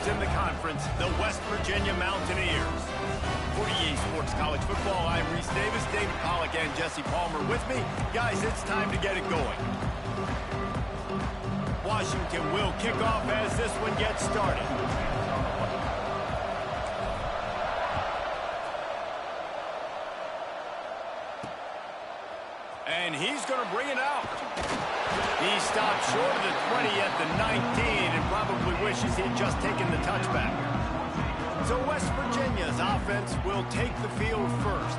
champions in the conference, the West Virginia Mountaineers. For EA Sports College Football, I'm Reese Davis, David Pollack, and Jesse Palmer with me. Guys, it's time to get it going. Washington will kick off as this one gets started. And he's going to bring it out. He stopped short of the 20 at the 19 and probably wishes he'd just taken the touchback. So West Virginia's offense will take the field first.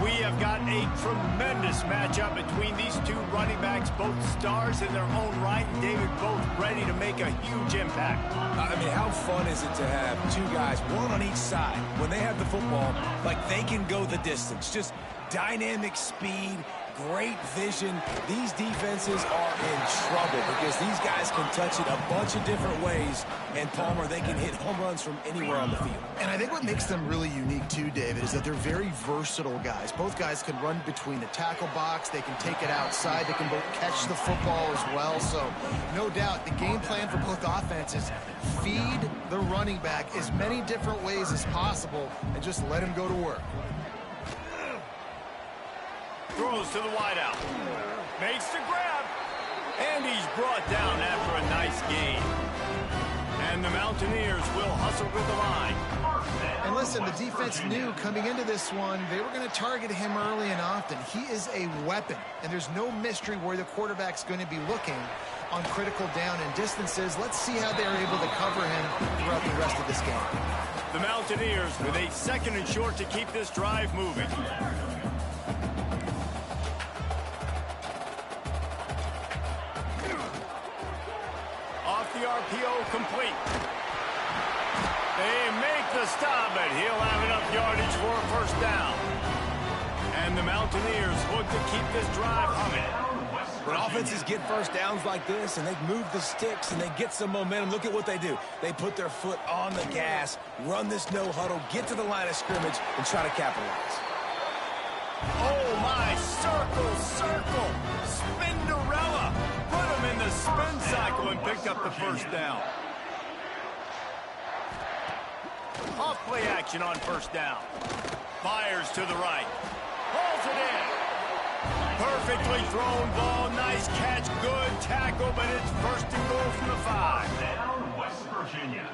We have got a tremendous matchup between these two running backs, both stars in their own right, and David, both ready to make a huge impact. I mean, how fun is it to have two guys, one on each side, when they have the football, like they can go the distance. Just dynamic speed, great vision. These defenses are in trouble because these guys can touch it a bunch of different ways, and Palmer, they can hit home runs from anywhere on the field. And I think what makes them really unique too, David, is that they're very versatile guys. Both guys can run between the tackle box, they can take it outside, they can both catch the football as well. So no doubt the game plan for both offenses, feed the running back as many different ways as possible and just let him go to work. Throws to the wideout. Makes the grab. And he's brought down after a nice gain. And the Mountaineers will hustle with the line. And listen, the defense knew coming into this one, they were going to target him early and often. He is a weapon, and there's no mystery where the quarterback's going to be looking on critical down and distances. Let's see how they're able to cover him throughout the rest of this game. The Mountaineers with a 2nd and short to keep this drive moving. The RPO complete. They make the stop, but he'll have enough yardage for a first down. And the Mountaineers look to keep this drive humming. When offenses get first downs like this and they move the sticks and they get some momentum, look at what they do. They put their foot on the gas, run this no huddle, get to the line of scrimmage, and try to capitalize. Oh, my, circle, Spinderella. Put him in the spin cycle and picked up the first down. Off play action on first down. Fires to the right. Pulls it in. Perfectly thrown ball. Nice catch. Good tackle, but it's first and goal from the 5. Down West Virginia.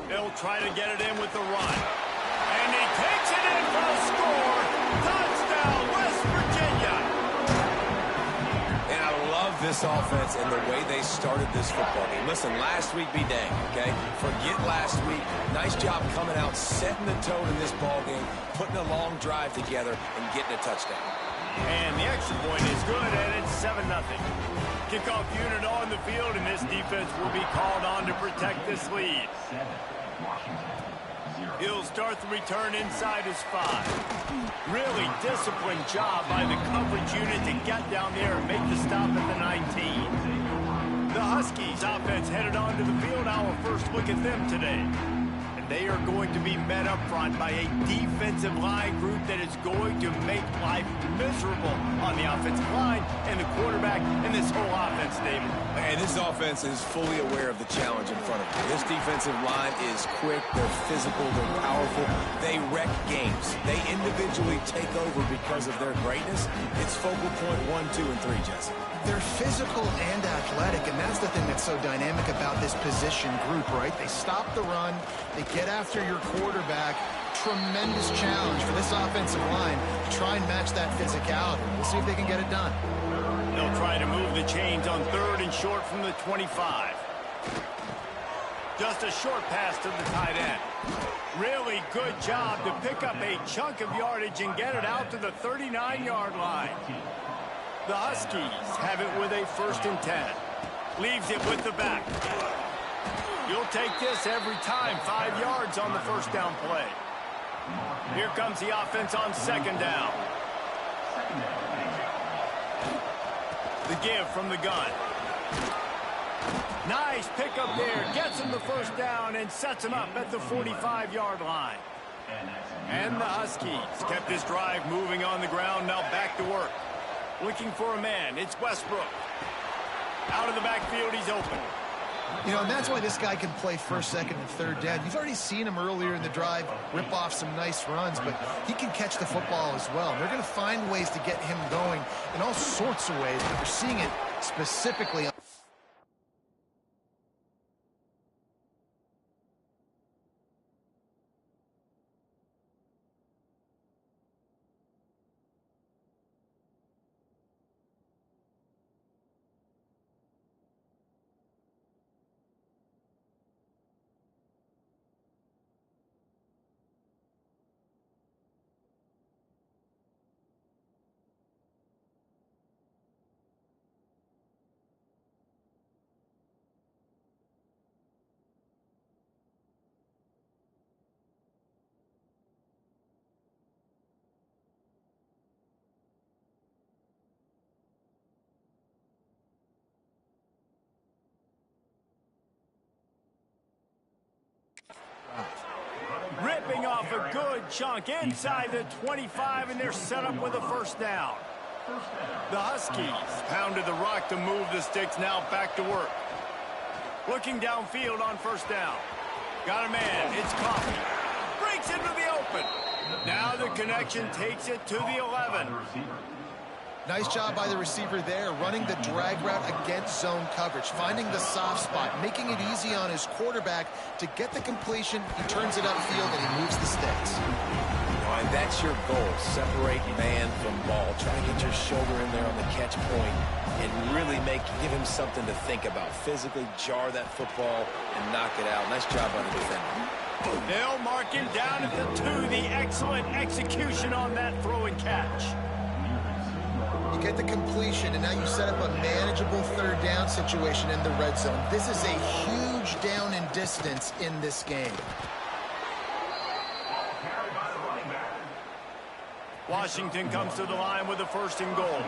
They'll try to get it in with the run. And he takes it in for a score. Touchdown, West Virginia. And I love this offense and the way they started this football game. Listen, last week be dang, okay? Forget last week. Nice job coming out, setting the tone in this ball game, putting a long drive together, and getting a touchdown. And the extra point is good, and it's 7-0. Kickoff unit on the field, and this defense will be called on to protect this lead. He'll start the return inside his 5. Really disciplined job by the coverage unit to get down there and make the stop at the 19. The Huskies offense headed onto the field. Our first look at them today. And they are going to be met up front by a defensive line group that is going to make life miserable on the offensive line and the quarterback and this whole offense, David. And this offense is fully aware of the challenge in front of them. This defensive line is quick, they're physical, they're powerful. They wreck games. They individually take over because of their greatness. It's focal point 1, 2, and 3, Jesse. They're physical and athletic, and that's the thing that's so dynamic about this position group, right? They stop the run, they get after your quarterback. Tremendous challenge for this offensive line to try and match that physicality. We'll see if they can get it done. They'll try to move the chains on 3rd and short from the 25. Just a short pass to the tight end. Really good job to pick up a chunk of yardage and get it out to the 39-yard line. The Huskies have it with a 1st and 10. Leaves it with the back. You'll take this every time. 5 yards on the first down play. Here comes the offense on 2nd down. The give from the gun. Nice pickup there. Gets him the first down and sets him up at the 45-yard line. And the Huskies kept this drive moving on the ground. Now back to work. Looking for a man. It's Westbrook. Out of the backfield, he's open. You know, and that's why this guy can play first, second, and third down. You've already seen him earlier in the drive rip off some nice runs, but he can catch the football as well. And they're going to find ways to get him going in all sorts of ways, but we're seeing it specifically on ripping off a good chunk inside the 25, and they're set up with a first down. The Huskies pounded the rock to move the sticks, now back to work. Looking downfield on first down. Got a man, it's Coffee. Breaks into the open. Now the connection takes it to the 11. Nice job by the receiver there, running the drag route against zone coverage, finding the soft spot, making it easy on his quarterback to get the completion. He turns it upfield and he moves the sticks. And that's your goal, separate man from ball. Try to get your shoulder in there on the catch point and really give him something to think about. Physically jar that football and knock it out. Nice job by the defender. They'll mark him down at the 2. The excellent execution on that throw and catch. You get the completion, and now you set up a manageable third down situation in the red zone. This is a huge down in distance in this game. Washington comes to the line with a 1st and goal.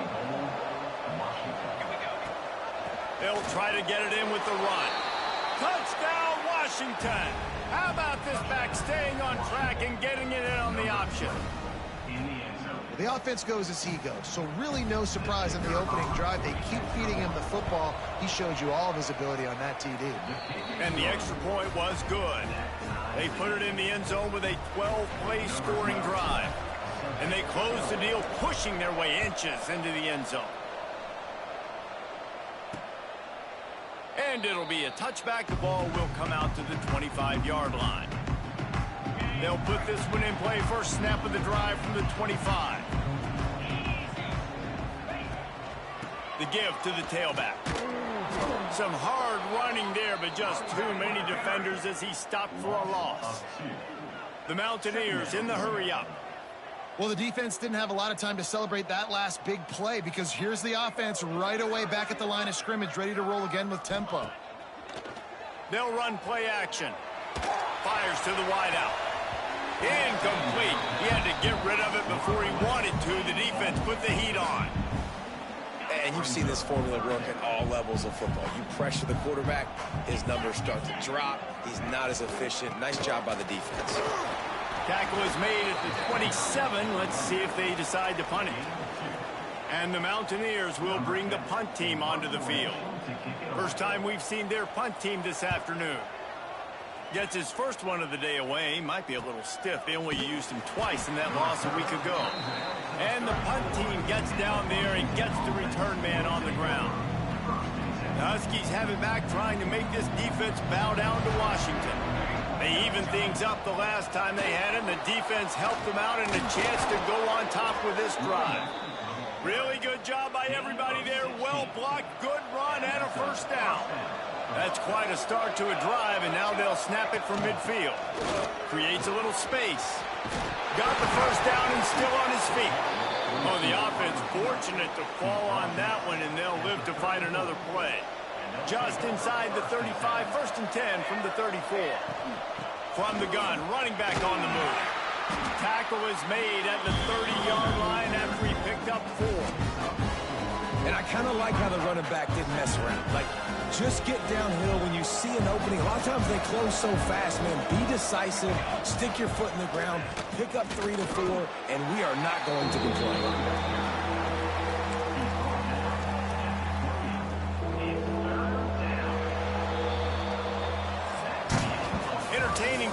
They'll try to get it in with the run. Touchdown, Washington! How about this back staying on track and getting it in on the option? The offense goes as he goes, so really no surprise in the opening drive. They keep feeding him the football. He showed you all of his ability on that TD. And the extra point was good. They put it in the end zone with a 12-play scoring drive. And they close the deal, pushing their way inches into the end zone. And it'll be a touchback. The ball will come out to the 25-yard line. They'll put this one in play. First snap of the drive from the 25. The give to the tailback. Some hard running there, but just too many defenders as he stopped for a loss. The Mountaineers in the hurry-up. Well, the defense didn't have a lot of time to celebrate that last big play because here's the offense right away back at the line of scrimmage, ready to roll again with tempo. They'll run play action. Fires to the wideout. Incomplete. He had to get rid of it before he wanted to. The defense put the heat on. And you've seen this formula work at all levels of football. You pressure the quarterback, his numbers start to drop. He's not as efficient. Nice job by the defense. Tackle is made at the 27. Let's see if they decide to punt it. And the Mountaineers will bring the punt team onto the field. First time we've seen their punt team this afternoon. Gets his first one of the day away. Might be a little stiff. They only used him twice in that loss a week ago. And the punt team gets down there and gets the return man on the ground. The Huskies have it back, trying to make this defense bow down to Washington. They evened things up the last time they had him. The defense helped them out and a chance to go on top with this drive. Really good job by everybody there. Well blocked, good run, and a first down. That's quite a start to a drive, and now they'll snap it from midfield. Creates a little space. Got the first down and still on his feet. Oh, the offense fortunate to fall on that one, and they'll live to fight another play. Just inside the 35, 1st and 10 from the 34. From the gun, running back on the move. Tackle is made at the 30-yard line after he picked up 4. And I kind of like how the running back didn't mess around. Like, just get downhill when you see an opening. A lot of times they close so fast, man. Be decisive, stick your foot in the ground, pick up 3 to 4, and we are not going to complain.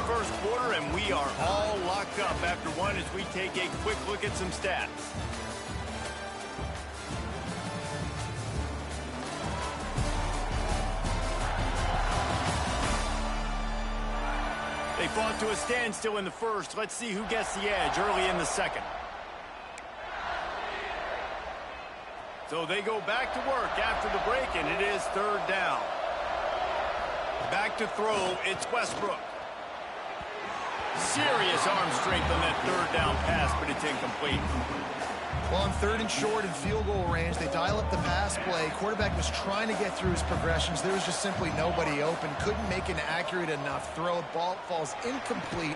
first quarter, and we are all locked up after one as we take a quick look at some stats. They fought to a standstill in the first. Let's see who gets the edge early in the second. So they go back to work after the break, and it is third down. Back to throw, it's Westbrook. Serious arm strength on that third down pass, but it's incomplete. Well, on third and short and field goal range, they dial up the pass play. Quarterback was trying to get through his progressions. There was just simply nobody open. Couldn't make an accurate enough throw. Ball falls incomplete.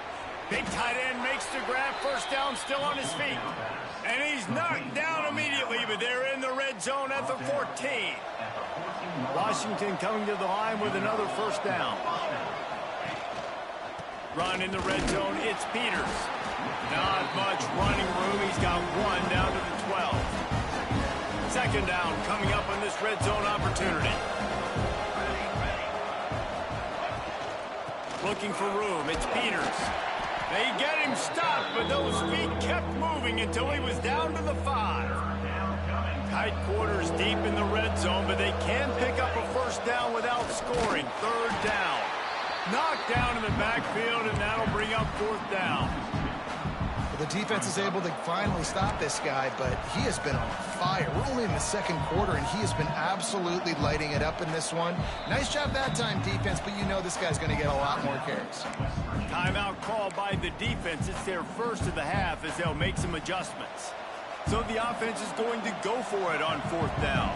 Big tight end makes the grab. First down, still on his feet. And he's knocked down immediately, but they're in the red zone at the 14. Washington coming to the line with another first down. Run in the red zone, it's Peters. Not much running room. He's got one down to the 12. Second down coming up on this red zone opportunity. Looking for room. It's Peters. They get him stopped, but those feet kept moving until he was down to the 5. Tight quarters deep in the red zone, but they can pick up a first down without scoring. Third down. Knocked down in the backfield, and that'll bring up fourth down. The defense is able to finally stop this guy, but he has been on fire. We're only in the second quarter, and he has been absolutely lighting it up in this one. Nice job that time, defense, but you know this guy's going to get a lot more carries. Timeout called by the defense. It's their first of the half as they'll make some adjustments. So the offense is going to go for it on fourth down.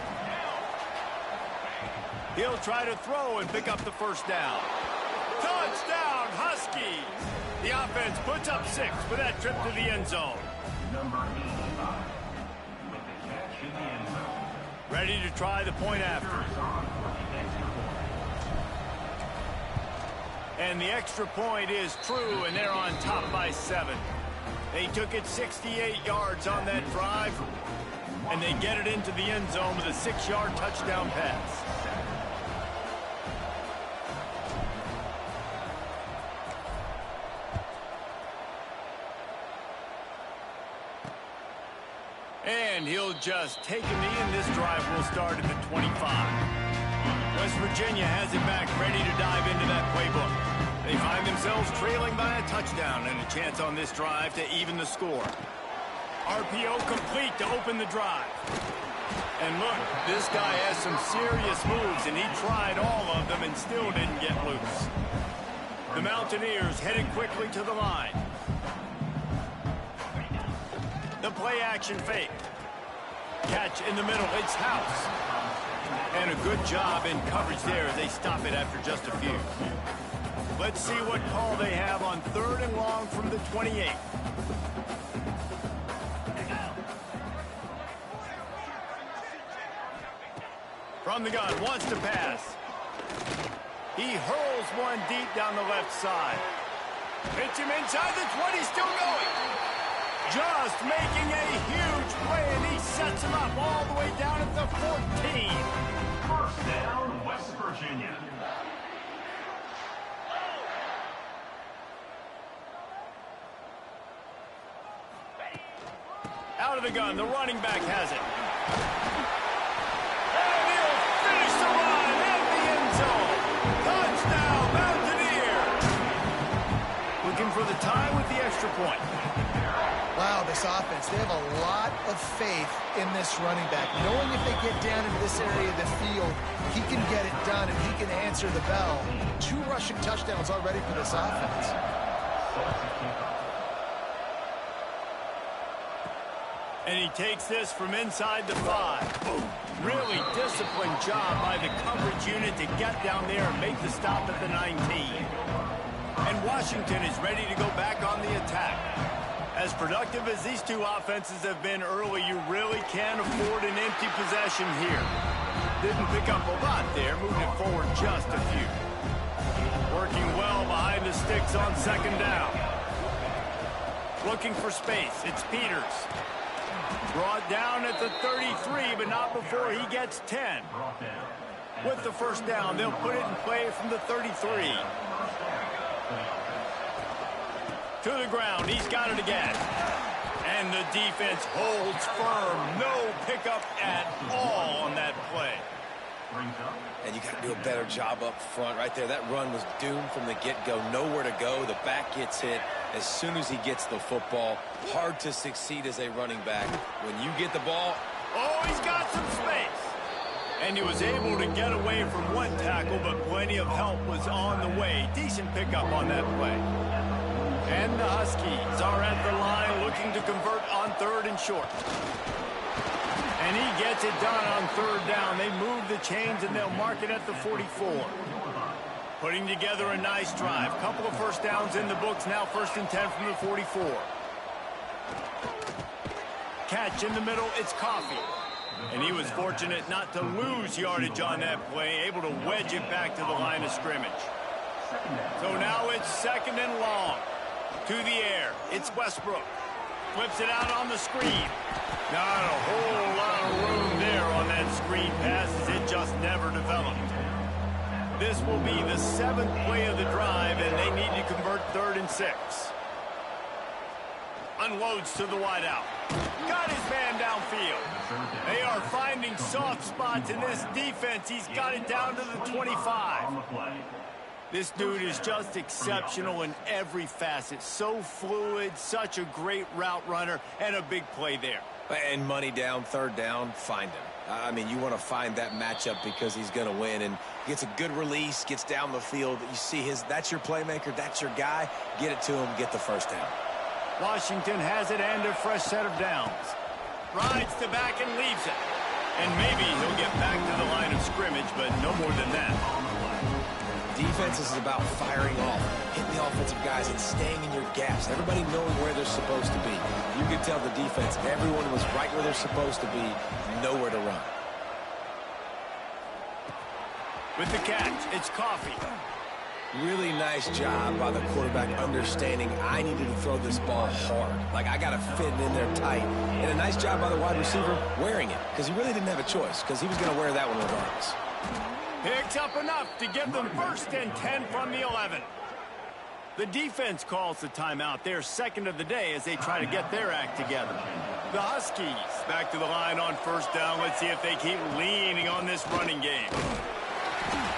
He'll try to throw and pick up the first down. Touchdown, Huskies! The offense puts up 6 for that trip to the end zone. Number 85 with the catch in the end zone. Ready to try the point after. And the extra point is true, and they're on top by 7. They took it 68 yards on that drive, and they get it into the end zone with a 6-yard touchdown pass. And he'll just take a knee, and this drive will start at the 25. West Virginia has it back, ready to dive into that playbook. They find themselves trailing by a touchdown and a chance on this drive to even the score. RPO complete to open the drive. And look, this guy has some serious moves, and he tried all of them and still didn't get loose. The Mountaineers headed quickly to the line. The play action fake. Catch in the middle, it's House. And a good job in coverage there as they stop it after just a few. Let's see what call they have on third and long from the 28. From the gun, wants to pass. He hurls one deep down the left side. Hits him inside the 20, still going. Just making a huge play, and he sets him up all the way down at the 14. First down, West Virginia. Out of the gun, the running back has it. And he'll finish the run at the end zone. Touchdown, Mountaineers. Looking for the tie with the extra point. Wow, this offense, they have a lot of faith in this running back. Knowing if they get down into this area of the field, he can get it done and he can answer the bell. 2 rushing touchdowns already for this offense. And he takes this from inside the 5. Really disciplined job by the coverage unit to get down there and make the stop at the 19. And Washington is ready to go back on the attack. As productive as these two offenses have been early, you really can't afford an empty possession here. Didn't pick up a lot there, moving it forward just a few. Working well behind the sticks on second down. Looking for space, it's Peters. Brought down at the 33, but not before he gets 10. With the first down, they'll put it in play from the 33. To the ground. He's got it again. And the defense holds firm. No pickup at all on that play. And you got to do a better job up front right there. That run was doomed from the get-go. Nowhere to go. The back gets hit as soon as he gets the football. Hard to succeed as a running back. When you get the ball... Oh, he's got some space. And he was able to get away from one tackle, but plenty of help was on the way. Decent pickup on that play. And the Huskies are at the line looking to convert on 3rd and short. And he gets it done on 3rd down. They move the chains, and they'll mark it at the 44. Putting together a nice drive. Couple of first downs in the books. Now 1st and 10 from the 44. Catch in the middle. It's Coffee. And he was fortunate not to lose yardage on that play. Able to wedge it back to the line of scrimmage. So now it's 2nd and long. To the air. It's Westbrook. Flips it out on the screen. Not a whole lot of room there on that screen pass as it just never developed. This will be the 7th play of the drive, and they need to convert 3rd and 6. Unloads to the wideout. Got his man downfield. They are finding soft spots in this defense. He's got it down to the 25. This dude is just exceptional in every facet. So fluid, such a great route runner, and a big play there. And money down, 3rd down, find him. I mean, you want to find that matchup because he's going to win. And gets a good release, gets down the field. You see that's your playmaker, that's your guy. Get it to him, get the 1st down. Washington has it and a fresh set of downs. Rides the back and leaves it. And maybe he'll get back to the line of scrimmage, but no more than that. Defense is about firing off, hitting the offensive guys, and staying in your gaps. Everybody knowing where they're supposed to be. You can tell the defense, everyone was right where they're supposed to be, nowhere to run. With the catch, it's Coffee. Really nice job by the quarterback understanding I needed to throw this ball hard. Like, I got to fit it in there tight. And a nice job by the wide receiver wearing it, because he really didn't have a choice, because he was going to wear that one regardless. Picks up enough to give them 1st and 10 from the 11. The defense calls the timeout. They're 2nd of the day as they try to get their act together. The Huskies back to the line on 1st down. Let's see if they keep leaning on this running game.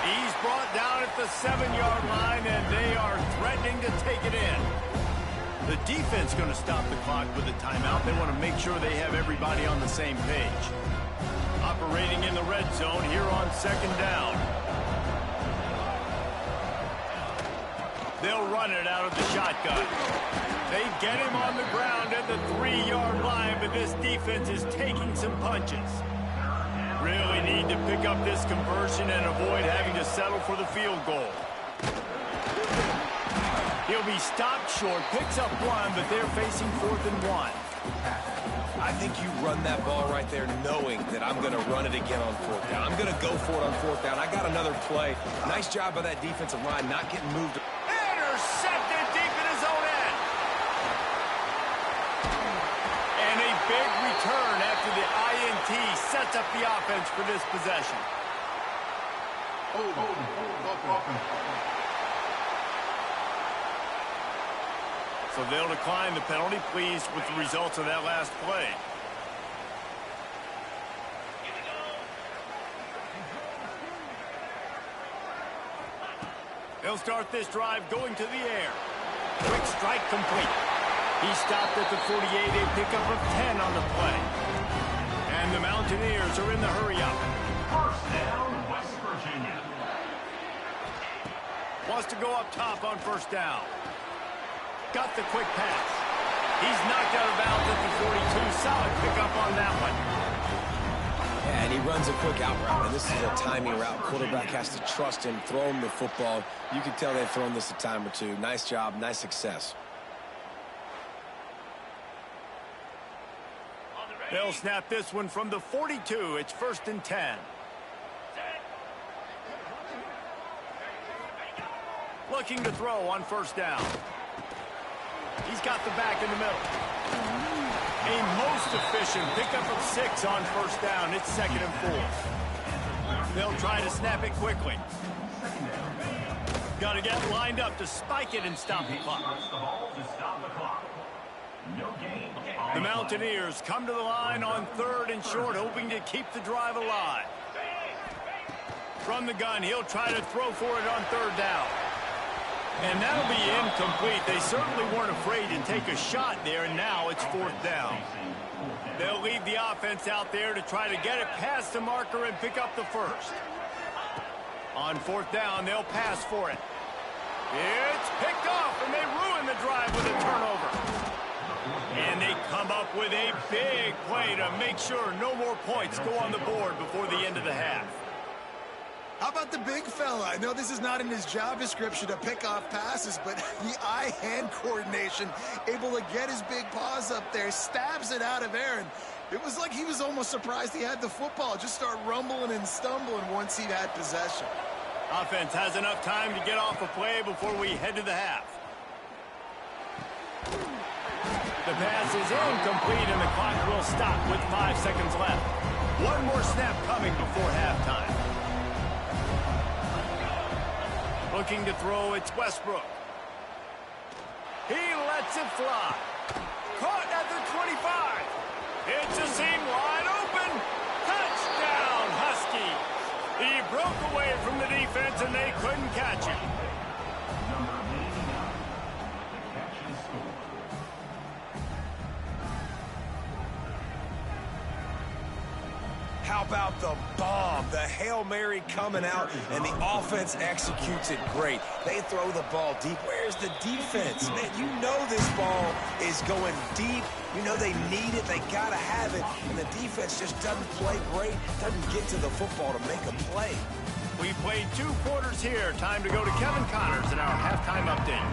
He's brought down at the 7-yard line, and they are threatening to take it in. The defense going to stop the clock with a timeout. They want to make sure they have everybody on the same page. Operating in the red zone here on 2nd down. They'll run it out of the shotgun. They get him on the ground at the 3-yard line, but this defense is taking some punches. Really need to pick up this conversion and avoid having to settle for the field goal. He'll be stopped short, picks up 1, but they're facing 4th and 1. I think you run that ball right there knowing that I'm going to run it again on 4th down. I'm going to go for it on 4th down. I got another play. Nice job by that defensive line not getting moved. Intercepted deep in his own end. And a big return after the INT sets up the offense for this possession. So they'll decline the penalty, pleased with the results of that last play. They'll start this drive going to the air. Quick strike complete. He stopped at the 48, a pickup of 10 on the play. And the Mountaineers are in the hurry-up. 1st down, West Virginia. Wants to go up top on 1st down. Got the quick pass. He's knocked out of bounds at the 42. Solid pickup on that one. Yeah, and he runs a quick out route, and this is a timing route. Quarterback has to trust him, throw him the football. You can tell they've thrown this a time or two. Nice job, nice success. They'll snap this one from the 42. It's 1st and 10. Looking to throw on 1st down. He's got the back in the middle. A most efficient pickup of 6 on 1st down. It's 2nd and 4. They'll try to snap it quickly. Got to get lined up to spike it and stop the clock. The ball to stop the clock. No gain. The Mountaineers come to the line on 3rd and short, hoping to keep the drive alive. From the gun, he'll try to throw for it on 3rd down. And that'll be incomplete. They certainly weren't afraid to take a shot there, and now it's 4th down. They'll leave the offense out there to try to get it past the marker and pick up the first. On 4th down, they'll pass for it. It's picked off, and they ruin the drive with a turnover. And they come up with a big play to make sure no more points go on the board before the end of the half. How about the big fella? I know this is not in his job description to pick off passes, but the eye-hand coordination, able to get his big paws up there, stabs it out of Aaron. It was like he was almost surprised he had the football. Just start rumbling and stumbling once he'd had possession. Offense has enough time to get off a play before we head to the half. The pass is incomplete, and the clock will stop with 5 seconds left. One more snap coming before halftime. Looking to throw, it's Westbrook. He lets it fly. Caught at the 25. It's a seam wide open. Touchdown, Husky. He broke away from the defense, and they couldn't catch him. How about the bomb? The Hail Mary coming out, and the offense executes it great. They throw the ball deep. Where's the defense? Man, you know this ball is going deep. You know they need it. They got to have it. And the defense just doesn't play great, doesn't get to the football to make a play. We played 2 quarters here. Time to go to Kevin Connors in our halftime update.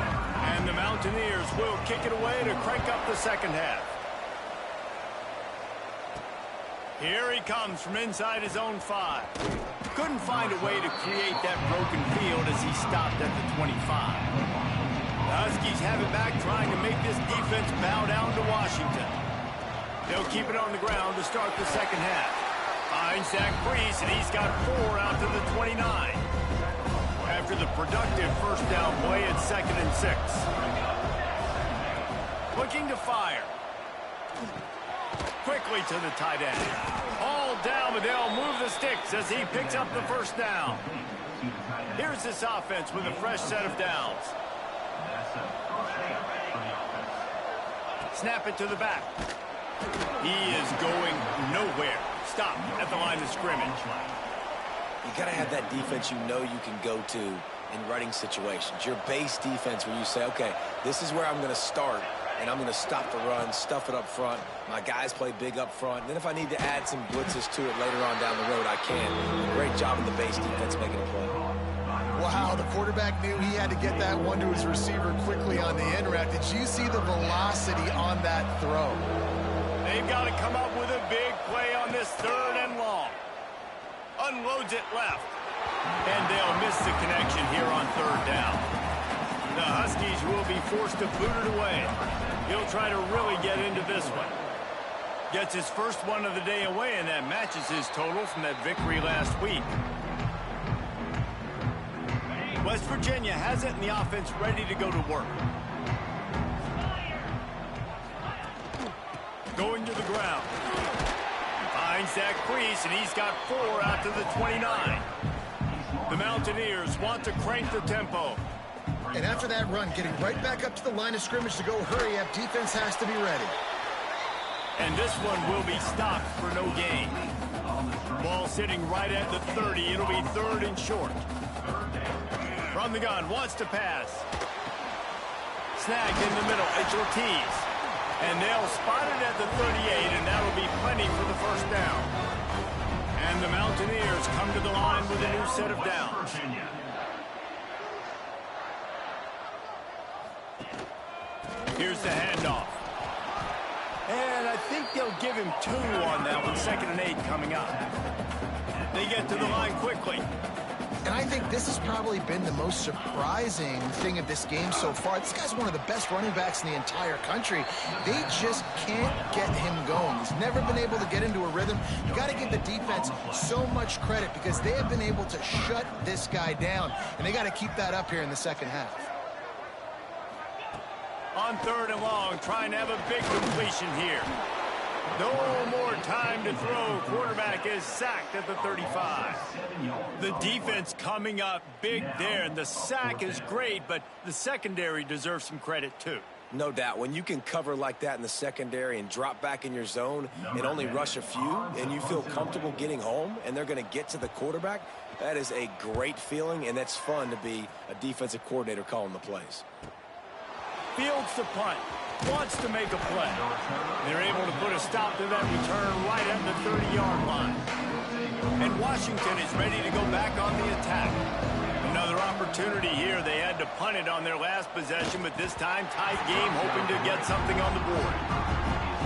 And the Mountaineers will kick it away to crank up the second half. Here he comes from inside his own 5. Couldn't find a way to create that broken field as he stopped at the 25. The Huskies have it back, trying to make this defense bow down to Washington. They'll keep it on the ground to start the second half. Finds Zach Priest, and he's got 4 out to the 29. After the productive first down play, it's 2nd and 6. Looking to fire. Quickly to the tight end. All down, but they'll move the sticks as he picks up the first down. Here's this offense with a fresh set of downs. Snap it to the back. He is going nowhere. Stop at the line of scrimmage. You got to have that defense you know you can go to in running situations. Your base defense where you say, okay, this is where I'm going to start. And I'm going to stop the run, stuff it up front. My guys play big up front. And then if I need to add some blitzes to it later on down the road, I can. Great job of the base defense making a play. Wow, the quarterback knew he had to get that one to his receiver quickly on the end route. Did you see the velocity on that throw? They've got to come up with a big play on this 3rd and long. Unloads it left. And they'll miss the connection here on 3rd down. The Huskies will be forced to boot it away. He'll try to really get into this one. Gets his first one of the day away, and that matches his total from that victory last week. West Virginia has it, and the offense ready to go to work. Going to the ground. Finds Zach Priest, and he's got 4 out to the 29. The Mountaineers want to crank the tempo. And after that run, getting right back up to the line of scrimmage to go hurry up, defense has to be ready. And this one will be stopped for no gain. Ball sitting right at the 30. It'll be 3rd and short. From the gun, wants to pass. Snagged in the middle, it's Ortiz. And they'll spot it at the 38, and that'll be plenty for the first down. And the Mountaineers come to the line with a new set of downs. Here's the handoff. And I think they'll give him 2 on that one. 2nd and 8 coming up. They get to the line quickly. And I think this has probably been the most surprising thing of this game so far. This guy's one of the best running backs in the entire country. They just can't get him going. He's never been able to get into a rhythm. You got to give the defense so much credit because they have been able to shut this guy down, and they got to keep that up here in the second half. On 3rd and long, trying to have a big completion here. No more time to throw. Quarterback is sacked at the 35. The defense coming up big there, and the sack is great, but the secondary deserves some credit too. No doubt. When you can cover like that in the secondary and drop back in your zone and only rush a few, and you feel comfortable getting home, and they're going to get to the quarterback, that is a great feeling, and that's fun to be a defensive coordinator calling the plays. Fields the punt. Wants to make a play. They're able to put a stop to that return right at the 30-yard line. And Washington is ready to go back on the attack. Another opportunity here. They had to punt it on their last possession, but this time tight game, hoping to get something on the board.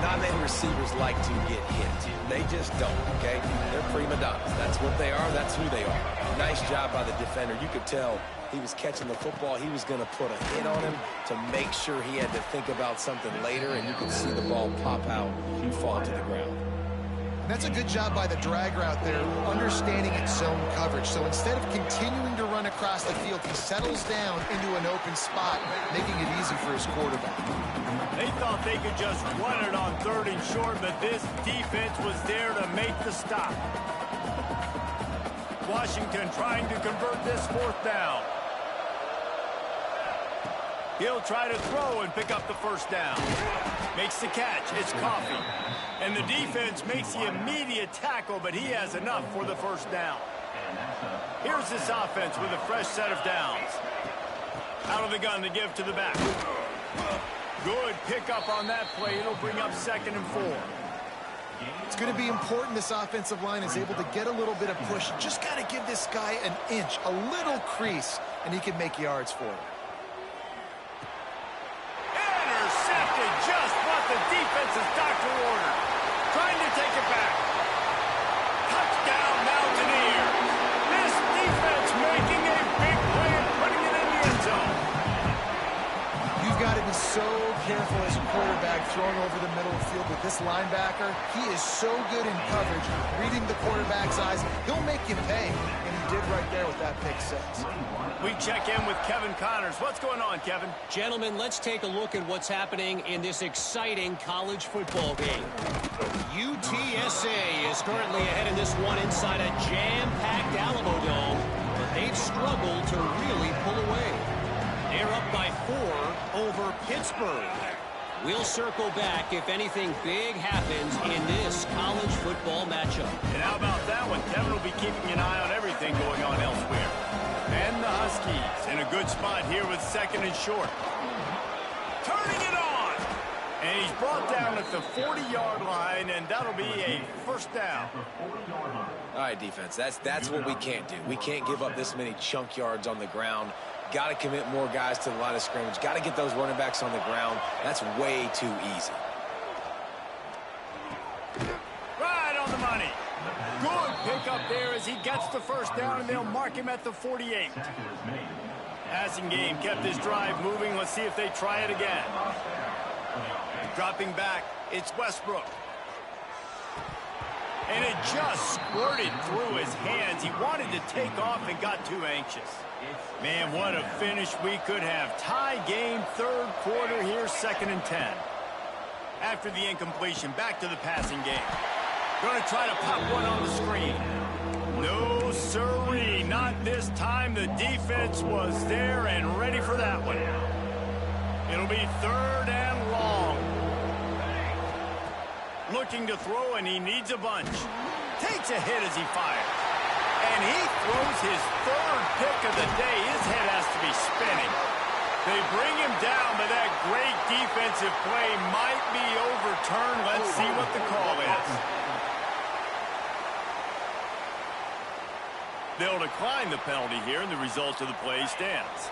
Non-name receivers like to get hit. They just don't, okay? They're prima donnas. That's what they are. That's who they are. Nice job by the defender. You could tell he was catching the football. He was going to put a hit on him to make sure he had to think about something later, and you could see the ball pop out and fall to the ground. That's a good job by the drag route there, understanding its zone coverage. So instead of continuing to run across the field, he settles down into an open spot, making it easy for his quarterback. They thought they could just run it on 3rd and short, but this defense was there to make the stop. Washington trying to convert this 4th down. He'll try to throw and pick up the 1st down. Makes the catch. It's Coffey. And the defense makes the immediate tackle, but he has enough for the 1st down. Here's this offense with a fresh set of downs. Out of the gun to give to the back. Good pickup on that play. It'll bring up 2nd and 4. It's going to be important this offensive line is able to get a little bit of push. Just got to give this guy an inch, a little crease, and he can make yards for it. Intercepted, just what the defense's doctor ordered. Trying to take it back. Touchdown, Mountaineers. This defense making a big play and putting it in the end zone. You've got to be so careful as a quarterback throwing over the middle of the field with this linebacker. He is so good in coverage, reading the quarterback's eyes. He'll make you pay, and he did right there with that pick six. We check in with Kevin Connors. What's going on, Kevin? Gentlemen, let's take a look at what's happening in this exciting college football game. UTSA is currently ahead in this one inside a jam-packed Alamo Dome, but they've struggled to really pull away. They're up by 4 over Pittsburgh. We'll circle back if anything big happens in this college football matchup. And how about that one? Kevin will be keeping an eye on everything going on elsewhere. And the Huskies in a good spot here with 2nd and short. Turning it on! And he's brought down at the 40-yard line, and that'll be a 1st down. All right, defense, that's what we can't do. We can't give up this many chunk yards on the ground. Got to commit more guys to the line of scrimmage. Got to get those running backs on the ground. That's way too easy. Right on the money. Good pick up there as he gets the 1st down, and they'll mark him at the 48. Passing game kept his drive moving. Let's see if they try it again. Dropping back, it's Westbrook. And it just squirted through his hands. He wanted to take off and got too anxious. Man, what a finish we could have. Tie game, 3rd quarter here, 2nd and 10. After the incompletion, back to the passing game. Going to try to pop one on the screen. No, sirree, not this time. The defense was there and ready for that one. It'll be 3rd and long. Looking to throw, and he needs a bunch. Takes a hit as he fires. And he throws his 3rd pick of the day. His head has to be spinning. They bring him down, but that great defensive play might be overturned. Let's see what the call is. They'll decline the penalty here, and the result of the play stands.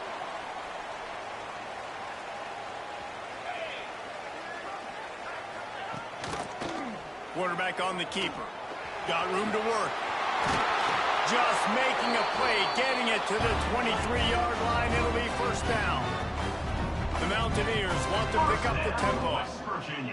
Quarterback on the keeper. Got room to work. just making a play, getting it to the 23-yard line. It'll be first down. The Mountaineers want to pick up the tempo.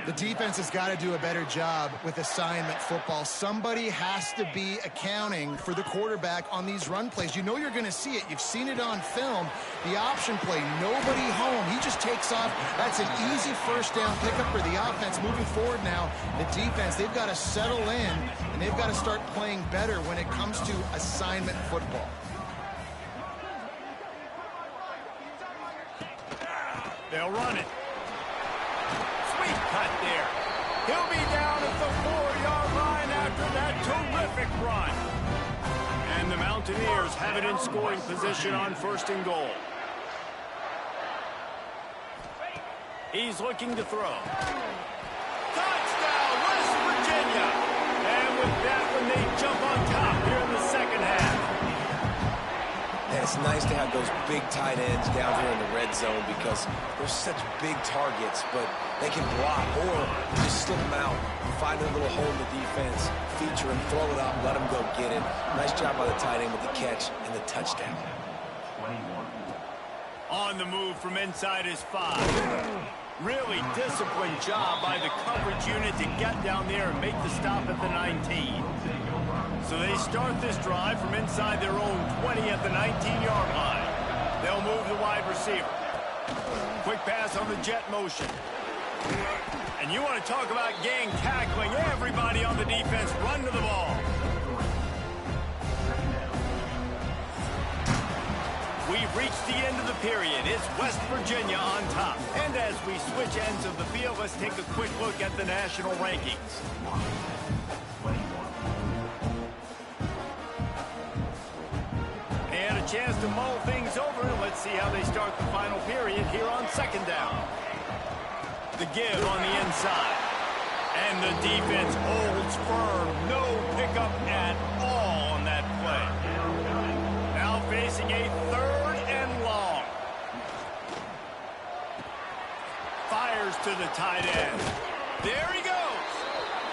The defense has got to do a better job with assignment football. Somebody has to be accounting for the quarterback on these run plays. You know you're going to see it. You've seen it on film. The option play, nobody home. He just takes off. That's an easy first down pickup for the offense. Moving forward now, the defense, they've got to settle in, and they've got to start playing better when it comes to assignment football. They'll run it. Sweet cut there. He'll be down at the 4-yard line after that terrific run. And the Mountaineers have it in scoring position on first and goal. He's looking to throw. Touchdown, West Virginia. And with that one, they jump on top here in the second half. And it's nice to have those big tight ends down here in the red zone because they're such big targets, but they can block or just slip them out, find a little hole in the defense, feature him, throw it up, let him go get it. Nice job by the tight end with the catch and the touchdown. On the move from inside his 5. Really disciplined job by the coverage unit to get down there and make the stop at the 19. So they start this drive from inside their own 20 at the 19-yard line. They'll move the wide receiver. Quick pass on the jet motion. And you want to talk about gang tackling. Everybody on the defense run to the ball. We've reached the end of the period. It's West Virginia on top. And as we switch ends of the field, let's take a quick look at the national rankings. And a chance to mull things over. Let's see how they start the final period here on second down. The give on the inside. And the defense holds firm. No pickup at all on that play. Now facing a third and long. Fires to the tight end. There he goes.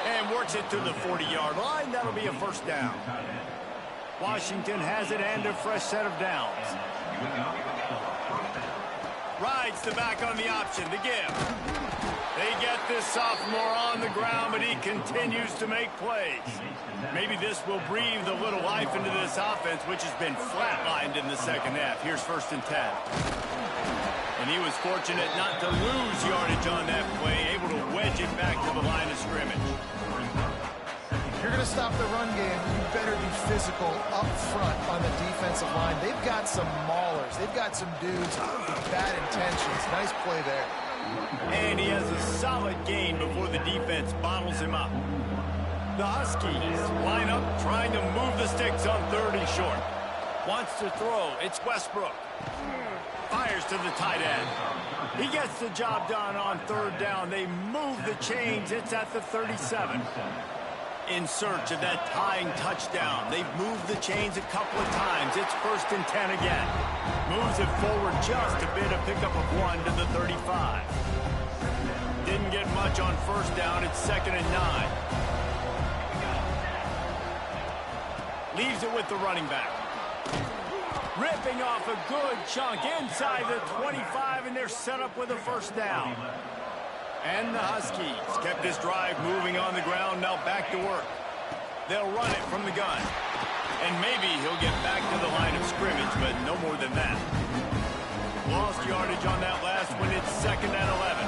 And works it to the 40-yard line. That'll be a first down. Washington has it and a fresh set of downs. Rides the back on the option. The give. They get this sophomore on the ground, but he continues to make plays. Maybe this will breathe a little life into this offense, which has been flatlined in the second half. Here's first and 10. And he was fortunate not to lose yardage on that play, able to wedge it back to the line of scrimmage. If you're going to stop the run game, you better be physical up front on the defensive line. They've got some maulers. They've got some dudes with bad intentions. Nice play there. And he has a solid gain before the defense bottles him up. The Huskies line up trying to move the sticks on 3rd and short. Wants to throw. It's Westbrook. Fires to the tight end. He gets the job done on 3rd down. They move the chains. It's at the 37. In search of that tying touchdown. They've moved the chains a couple of times. It's first and 10 again. Moves it forward just a bit, a pickup of 1 to the 35. Didn't get much on first down. It's 2nd and 9. Leaves it with the running back. Ripping off a good chunk inside the 25, and they're set up with a first down. And the Huskies kept this drive moving on the ground, now back to work. They'll run it from the gun. And maybe he'll get back to the line of scrimmage, but no more than that. Lost yardage on that last one. It's 2nd and 11.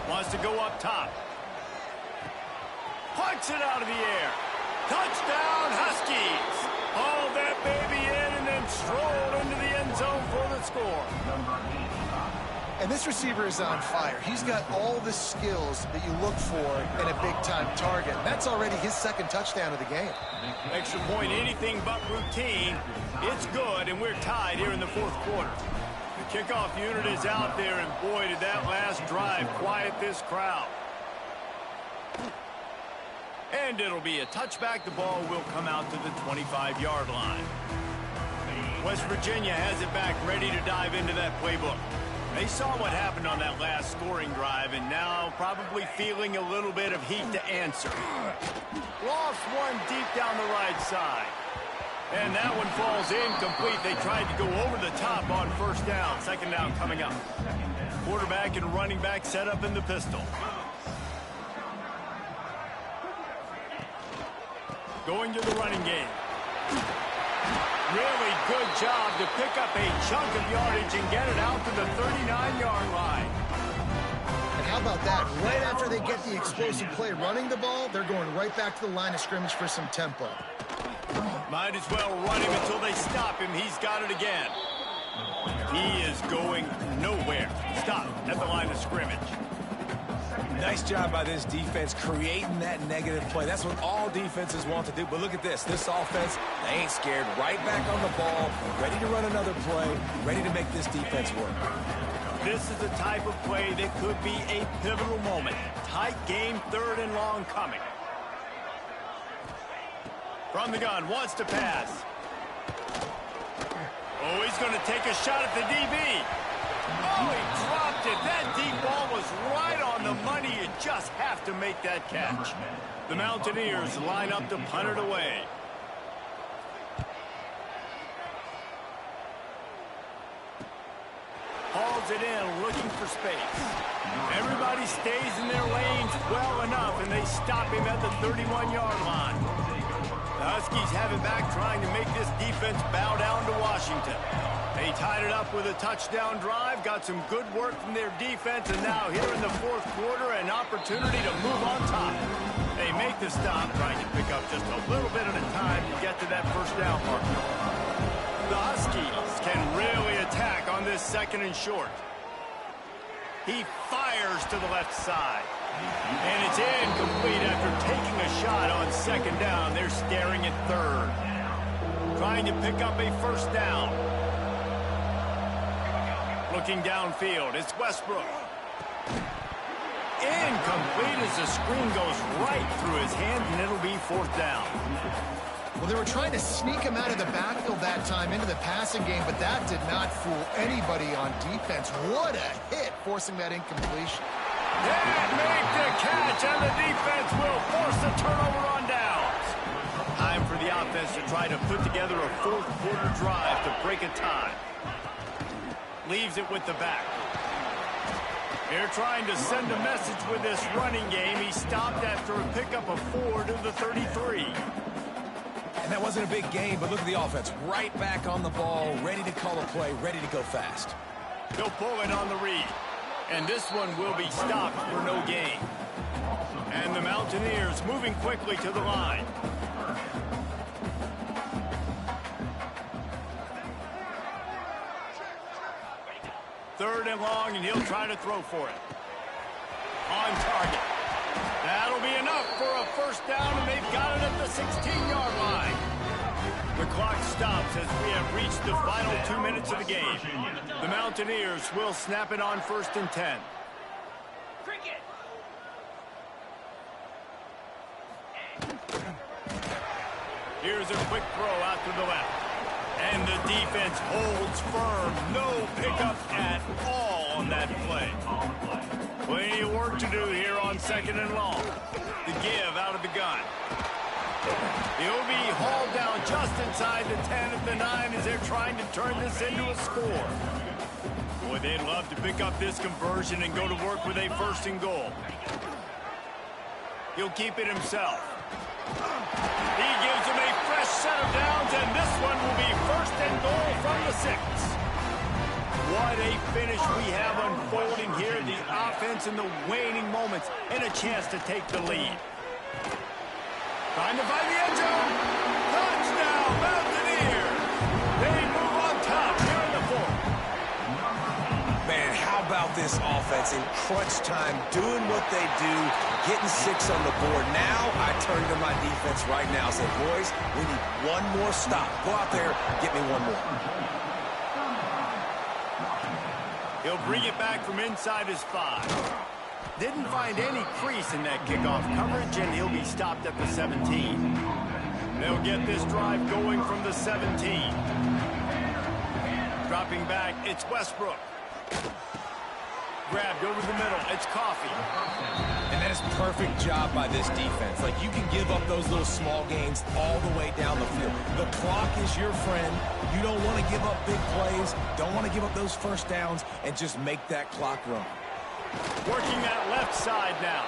Wants to go up top. Pucks it out of the air. Touchdown, Huskies. Haul that baby in and then stroll into the end zone for the score. And this receiver is on fire. He's got all the skills that you look for in a big-time target. That's already his 2nd touchdown of the game. Extra point, anything but routine. It's good, and we're tied here in the 4th quarter. The kickoff unit is out there, and boy, did that last drive quiet this crowd. And it'll be a touchback. The ball will come out to the 25-yard line. West Virginia has it back, ready to dive into that playbook. They saw what happened on that last scoring drive, and now probably feeling a little bit of heat to answer. Lost one deep down the right side. And that one falls incomplete. They tried to go over the top on first down. Second down coming up. Quarterback and running back set up in the pistol. Going to the running game. Really good job to pick up a chunk of yardage and get it out to the 39-yard line. And how about that? Right after they get the explosive play running the ball, they're going right back to the line of scrimmage for some tempo. Might as well run him until they stop him. He's got it again. He is going nowhere. Stop at the line of scrimmage. Nice job by this defense creating that negative play. That's what all defenses want to do. But look at this. This offense, they ain't scared. Right back on the ball, ready to run another play, ready to make this defense work. This is the type of play that could be a pivotal moment. Tight game, third and long coming. From the gun, wants to pass. Oh, he's going to take a shot at the DB. Oh, he dropped it. That deep ball was right on the money. You just have to make that catch. The Mountaineers line up to punt it away. Hauls it in, looking for space. Everybody stays in their lanes well enough, and they stop him at the 31-yard line. The Huskies have it back, trying to make this defense bow down to Washington. They tied it up with a touchdown drive, got some good work from their defense, and now here in the fourth quarter, an opportunity to move on top. They make the stop, trying to pick up just a little bit at a time to get to that first down mark. The Huskies can really attack on this second and short. He fires to the left side. And it's incomplete after taking a shot on second down. They're staring at third. Trying to pick up a first down. Looking downfield, it's Westbrook. Incomplete as the screen goes right through his hands, and it'll be fourth down. Well, they were trying to sneak him out of the backfield that time into the passing game, but that did not fool anybody on defense. What a hit, forcing that incompletion. Didn't make the catch, and the defense will force the turnover on downs. Time for the offense to try to put together a fourth quarter drive to break a tie. Leaves it with the back. They're trying to send a message with this running game. He stopped after a pickup of 4 to the 33. And that wasn't a big game, but look at the offense. Right back on the ball, ready to call a play, ready to go fast. He'll pull it on the read. And this one will be stopped for no gain. And the Mountaineers moving quickly to the line. Third and long, and he'll try to throw for it. On target. That'll be enough for a first down, and they've got it at the 16-yard line. The clock stops as we have reached the final 2 minutes of the game. The Mountaineers will snap it on first and 10. Here's a quick throw out to the left. And the defense holds firm. No pickup at all on that play. Plenty of work to do here on second and long. The give out of the gun. He'll be hauled down just inside the 10 at the 9 as they're trying to turn this into a score. Boy, they'd love to pick up this conversion and go to work with a first and goal. He'll keep it himself. He gives them a fresh set of downs, and this one will be first and goal from the 6. What a finish we have unfolding here. The offense in the waning moments and a chance to take the lead. Trying to find the end zone. Touchdown, Mountaineers. They move on top here in the fourth. Man, how about this offense in crunch time, doing what they do, getting 6 on the board. Now I turn to my defense right now and say, boys, we need one more stop. Go out there, get me one more. He'll bring it back from inside his 5. Didn't find any crease in that kickoff coverage, and he'll be stopped at the 17. They'll get this drive going from the 17. Dropping back, it's Westbrook. grabbed over the middle. It's Coffee. And that is perfect job by this defense. Like, you can give up those little small gains all the way down the field. The clock is your friend. You don't want to give up big plays. Don't want to give up those first downs, and just make that clock run. Working that left side now.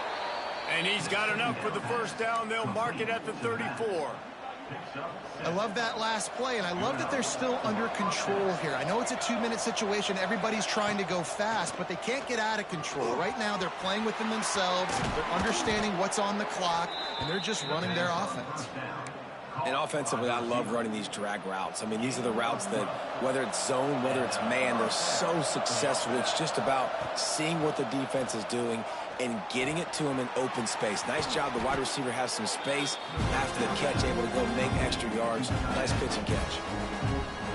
And he's got enough for the first down. They'll mark it at the 34. I love that last play, and I love that they're still under control here. I know it's a 2-minute situation. Everybody's trying to go fast, but they can't get out of control. Right now, they're playing within themselves. They're understanding what's on the clock, and they're just running their offense. And offensively, I love running these drag routes. I mean, these are the routes that, whether it's zone, whether it's man, they're so successful. It's just about seeing what the defense is doing and getting it to them in open space. Nice job. The wide receiver has some space after the catch, able to go make extra yards. Nice pitch and catch.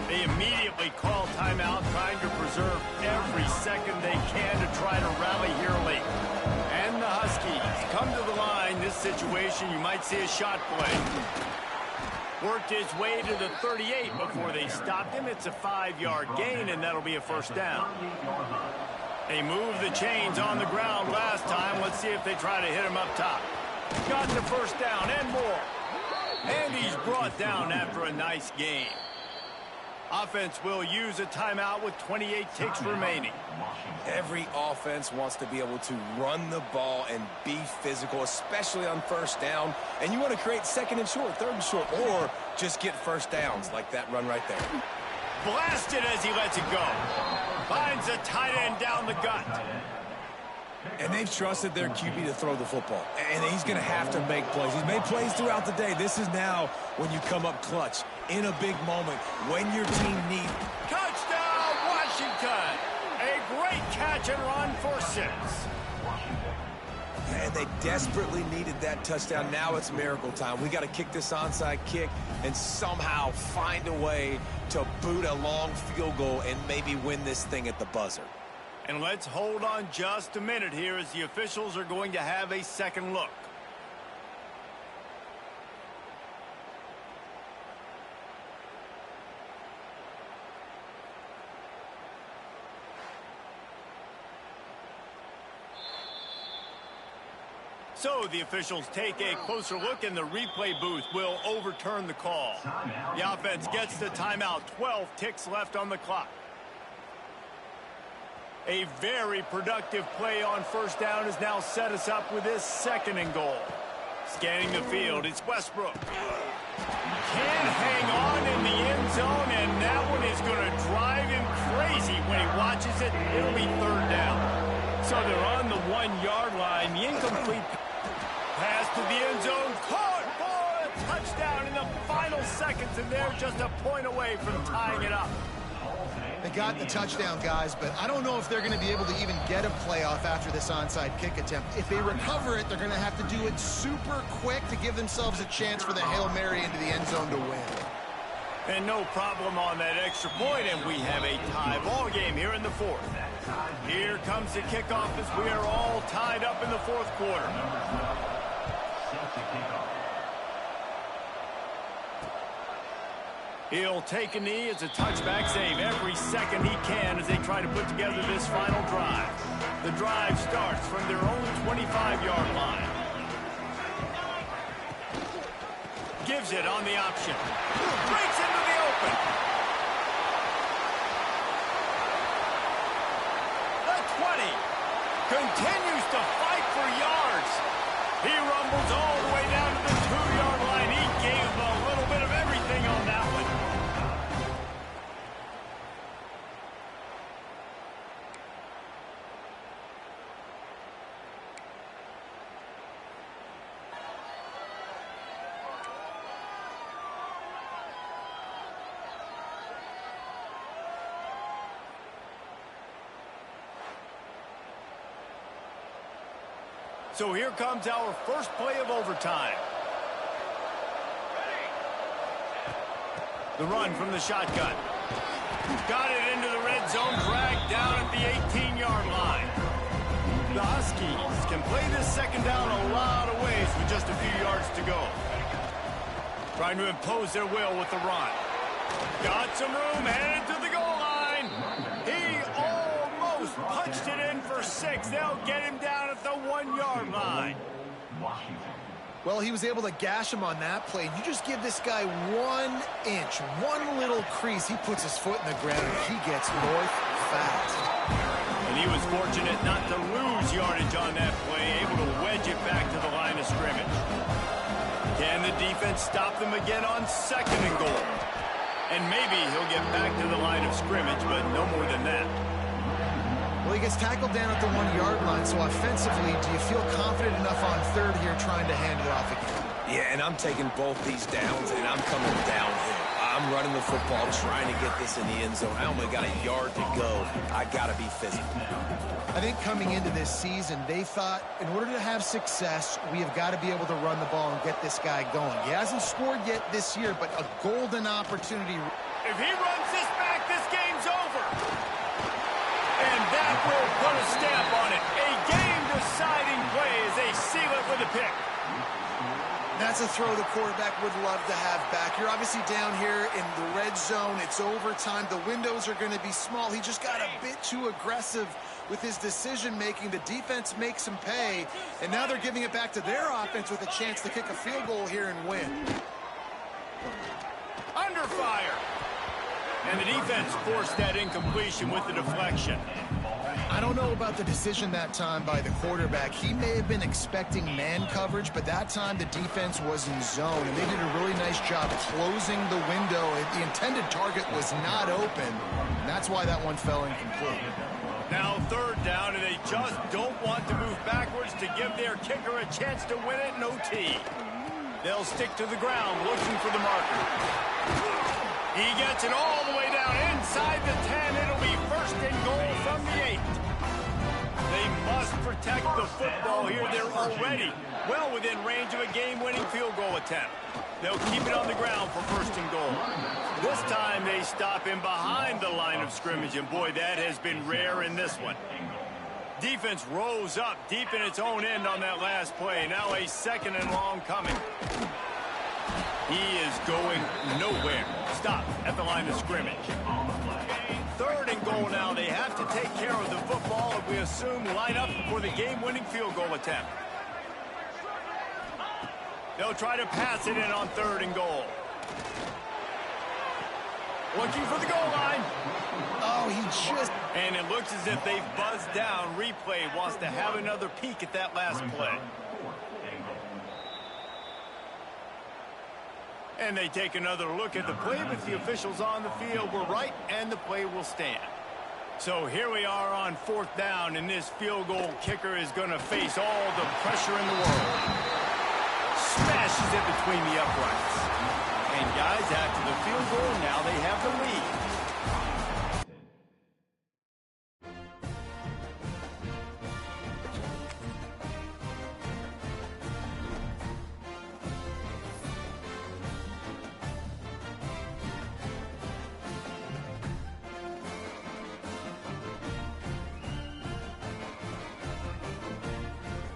They immediately call timeout, trying to preserve every second they can to try to rally here late. And the Huskies come to the line. This situation, you might see a shot play. Worked his way to the 38 before they stopped him. It's a 5-yard gain, and that'll be a first down. They moved the chains on the ground last time. Let's see if they try to hit him up top. Got the first down and more. And he's brought down after a nice gain. Offense will use a timeout with 28 ticks remaining. Every offense wants to be able to run the ball and be physical, especially on first down. And you want to create second and short, third and short, or just get first downs like that run right there. Blasted as he lets it go. Finds a tight end down the gut. And they've trusted their QB to throw the football. And he's going to have to make plays. He's made plays throughout the day. This is now when you come up clutch in a big moment when your team needs. Touchdown, Washington. A great catch and run for 6. And they desperately needed that touchdown. Now it's miracle time. We got to kick this onside kick and somehow find a way to boot a long field goal and maybe win this thing at the buzzer. And let's hold on just a minute here as the officials are going to have a second look. So the officials take a closer look, and the replay booth will overturn the call. The offense gets the timeout. 12 ticks left on the clock. A very productive play on first down has now set us up with this 2nd and goal. Scanning the field, it's Westbrook. Can't hang on in the end zone, and that one is going to drive him crazy when he watches it. It'll be 3rd down. So they're on the 1-yard line. The incomplete pass to the end zone. Caught for a touchdown in the final seconds, and they're just a point away from tying it up. They got the touchdown, guys, but I don't know if they're going to be able to even get a playoff after this onside kick attempt. If they recover it, they're going to have to do it super quick to give themselves a chance for the Hail Mary into the end zone to win. And no problem on that extra point, and we have a tie ball game here in the 4th. Here comes the kickoff as we are all tied up in the 4th quarter. He'll take a knee. It's a touchback save every second he can as they try to put together this final drive. The drive starts from their own 25-yard line. Gives it on the option. Breaks into the open. The 20. Continues to fight for yards. He rumbles all the way down to the 2-yard line. He gave a little bit of everything on that one. So here comes our first play of overtime. The run from the shotgun. Got it into the red zone, dragged down at the 18-yard line. The Huskies can play this second down a lot of ways with just a few yards to go. Trying to impose their will with the run. Got some room, headed to the goal line. He almost punched it in for 6. They'll get him down at the 1-yard line. Well, he was able to gash him on that play. You just give this guy 1 inch, one little crease. He puts his foot in the ground, and he gets north fast. And he was fortunate not to lose yardage on that play, able to wedge it back to the line of scrimmage. Can the defense stop them again on 2nd and goal? And maybe he'll get back to the line of scrimmage, but no more than that. Well, he gets tackled down at the 1-yard line, so offensively, do you feel confident enough on 3rd here trying to hand it off again? Yeah, and I'm taking both these downs, and I'm coming downhill. I'm running the football, trying to get this in the end zone. I only got a yard to go. I got to be physical. I think coming into this season, they thought in order to have success, we have got to be able to run the ball and get this guy going. He hasn't scored yet this year, but a golden opportunity. If he runs this back, this game's over. And that will put a stamp on it. A game-deciding play as they seal it with a pick. That's a throw the quarterback would love to have back. You're obviously down here in the red zone. It's overtime. The windows are going to be small. He just got a bit too aggressive with his decision-making. The defense makes him pay, and now they're giving it back to their offense with a chance to kick a field goal here and win. Under fire. And the defense forced that incompletion with the deflection. I don't know about the decision that time by the quarterback. He may have been expecting man coverage, but that time the defense was in zone, and they did a really nice job closing the window. The intended target was not open, and that's why that one fell incomplete. Now 3rd down, and they just don't want to move backwards to give their kicker a chance to win it in OT. They'll stick to the ground looking for the marker. He gets it all the way down inside the 10. It'll be 1st and goal from the 8. They must protect the football here. They're already well within range of a game-winning field goal attempt. They'll keep it on the ground for 1st and goal. This time they stop him behind the line of scrimmage, and boy, that has been rare in this one. Defense rose up deep in its own end on that last play. Now a 2nd and long coming. He is going nowhere. Stop at the line of scrimmage. 3rd and goal now. They have to take care of the football, and we assume line up for the game-winning field goal attempt. They'll try to pass it in on 3rd and goal. Looking for the goal line. Oh, he just... And it looks as if they've buzzed down. Replay wants to have another peek at that last play. And they take another look at the play, but the officials on the field were right, and the play will stand. So here we are on 4th down, and this field goal kicker is going to face all the pressure in the world. Smashes it between the uprights. And guys, after the field goal, now they have the lead.